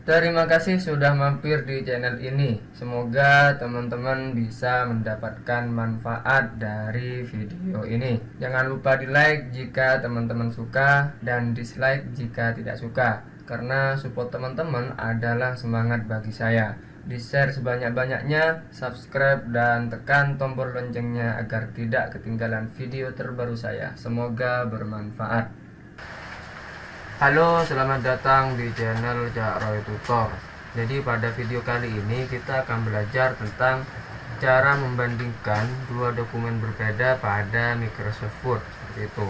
Terima kasih sudah mampir di channel ini. Semoga teman-teman bisa mendapatkan manfaat dari video ini. Jangan lupa di like jika teman-teman suka dan dislike jika tidak suka, karena support teman-teman adalah semangat bagi saya. Di share sebanyak-banyaknya, subscribe dan tekan tombol loncengnya agar tidak ketinggalan video terbaru saya. Semoga bermanfaat. Halo, selamat datang di channel Cak Roy Tutor. Jadi pada video kali ini kita akan belajar tentang cara membandingkan dua dokumen berbeda pada Microsoft Word, seperti itu.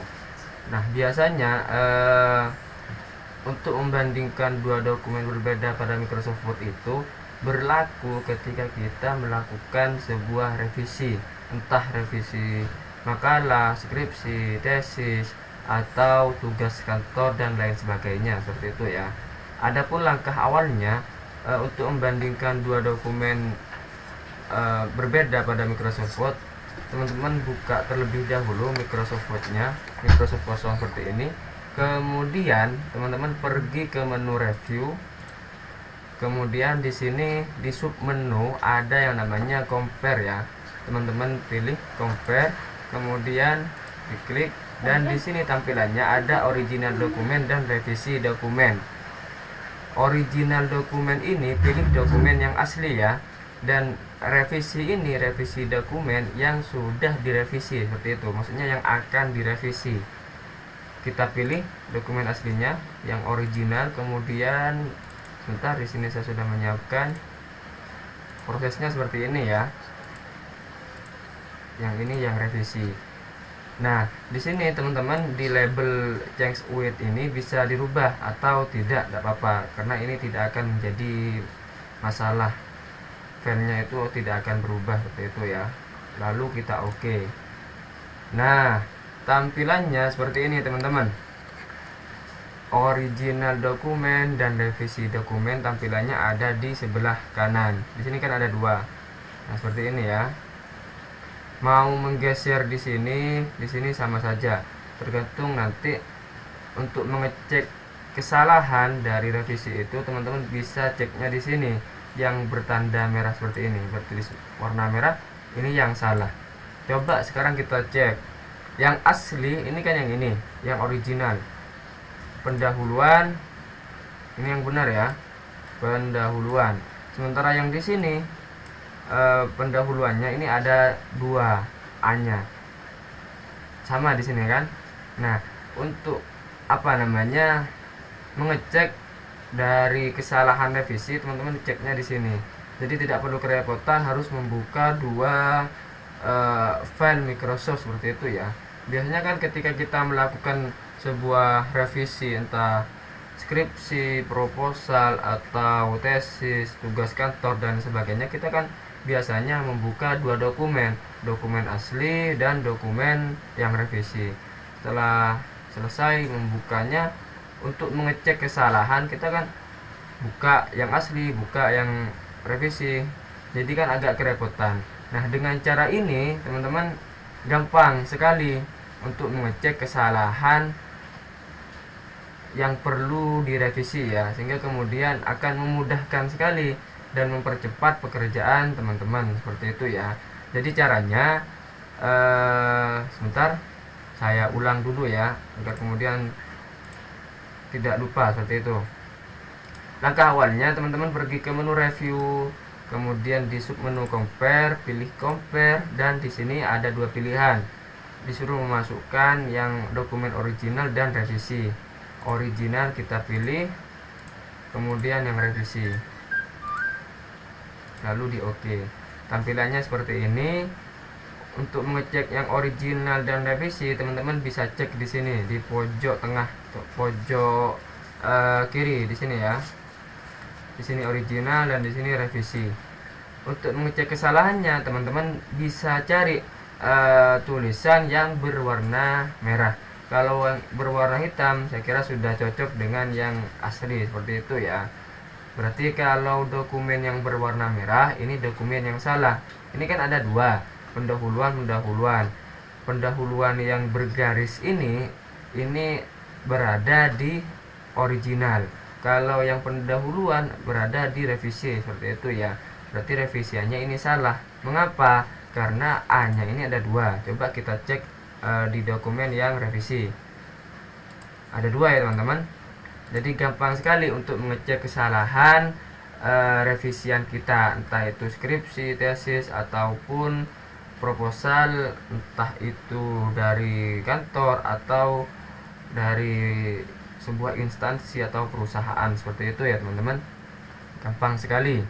Nah, biasanya untuk membandingkan dua dokumen berbeda pada Microsoft Word itu berlaku ketika kita melakukan sebuah revisi, entah revisi makalah, skripsi, tesis, atau tugas kantor dan lain sebagainya, seperti itu ya. Adapun langkah awalnya untuk membandingkan dua dokumen berbeda pada Microsoft Word, teman-teman buka terlebih dahulu Microsoft Word-nya, Microsoft kosong seperti ini. Kemudian teman-teman pergi ke menu review. Kemudian di sini di sub menu ada yang namanya compare ya. Teman-teman pilih compare, kemudian diklik. Dan di sini tampilannya ada original dokumen dan revisi dokumen. Original dokumen ini pilih dokumen yang asli ya, dan revisi ini revisi dokumen yang sudah direvisi, seperti itu. Maksudnya yang akan direvisi. Kita pilih dokumen aslinya yang original, kemudian sebentar, di sini saya sudah menyiapkan prosesnya seperti ini ya. Yang ini yang revisi. Nah, di sini teman-teman di label change with ini bisa dirubah atau tidak apa-apa, karena ini tidak akan menjadi masalah. Filenya itu tidak akan berubah seperti itu ya. Lalu kita oke. Nah, tampilannya seperti ini teman-teman. Original dokumen dan revisi dokumen tampilannya ada di sebelah kanan. Di sini kan ada dua. Nah, seperti ini ya. Mau menggeser di sini sama saja, tergantung nanti. Untuk mengecek kesalahan dari revisi itu teman-teman bisa ceknya di sini yang bertanda merah seperti ini, bertulis warna merah, ini yang salah. Coba sekarang kita cek yang asli, ini kan yang ini, yang original. Pendahuluan ini yang benar ya, pendahuluan. Sementara yang di sini pendahuluannya ini ada dua A-nya, sama di sini kan. Nah, untuk mengecek dari kesalahan revisi, teman-teman ceknya di sini. Jadi tidak perlu kerepotan harus membuka dua file Microsoft seperti itu ya. Biasanya kan ketika kita melakukan sebuah revisi, entah skripsi, proposal, atau tesis, tugas kantor dan sebagainya, kita kan biasanya membuka dua dokumen, dokumen asli dan dokumen yang revisi. Setelah selesai membukanya, untuk mengecek kesalahan kita kan buka yang asli, buka yang revisi, jadi kan agak kerepotan. Nah, dengan cara ini teman-teman gampang sekali untuk mengecek kesalahan yang perlu direvisi ya, sehingga kemudian akan memudahkan sekali dan mempercepat pekerjaan teman-teman, seperti itu ya. Jadi caranya sebentar saya ulang dulu ya, agar kemudian tidak lupa, seperti itu. Langkah awalnya teman-teman pergi ke menu review, kemudian di sub menu compare, pilih compare, dan di sini ada dua pilihan. Disuruh memasukkan yang dokumen original dan revisi. Original kita pilih, kemudian yang revisi, lalu di oke. Tampilannya seperti ini. Untuk mengecek yang original dan revisi, teman-teman bisa cek di sini di pojok tengah, pojok kiri di sini ya. Di sini original dan di sini revisi. Untuk mengecek kesalahannya, teman-teman bisa cari tulisan yang berwarna merah. Kalau berwarna hitam, saya kira sudah cocok dengan yang asli, seperti itu ya. Berarti kalau dokumen yang berwarna merah, ini dokumen yang salah. Ini kan ada dua, pendahuluan. Pendahuluan yang bergaris ini berada di original. Kalau yang pendahuluan berada di revisi, seperti itu ya. Berarti revisiannya ini salah. Mengapa? Karena A-nya ini ada 2. Coba kita cek di dokumen yang revisi. Ada 2 ya teman-teman. Jadi gampang sekali untuk mengecek kesalahan revisian kita, entah itu skripsi, tesis, ataupun proposal, entah itu dari kantor atau dari sebuah instansi atau perusahaan, seperti itu ya teman-teman. Gampang sekali.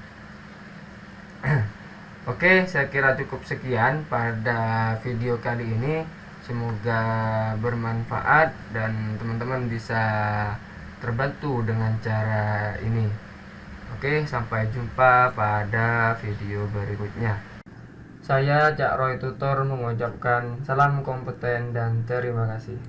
Oke, saya kira cukup sekian pada video kali ini. Semoga bermanfaat dan teman-teman bisa terbantu dengan cara ini. Oke, sampai jumpa pada video berikutnya. Saya Cak Roy Tutor mengucapkan salam kompeten dan terima kasih.